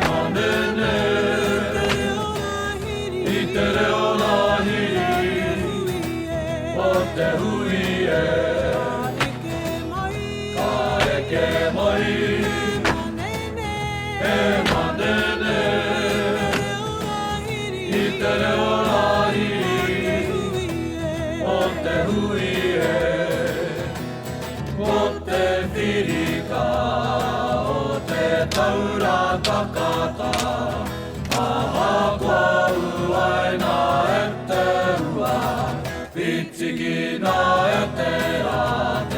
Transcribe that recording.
manene, itere ona hiri, o te hui e, ka eke mai, e manene, itere ona hiri, o te hui e, o te whirika, o te taura takata, aha kua uai nā e te ua, pitiki nā e te rā.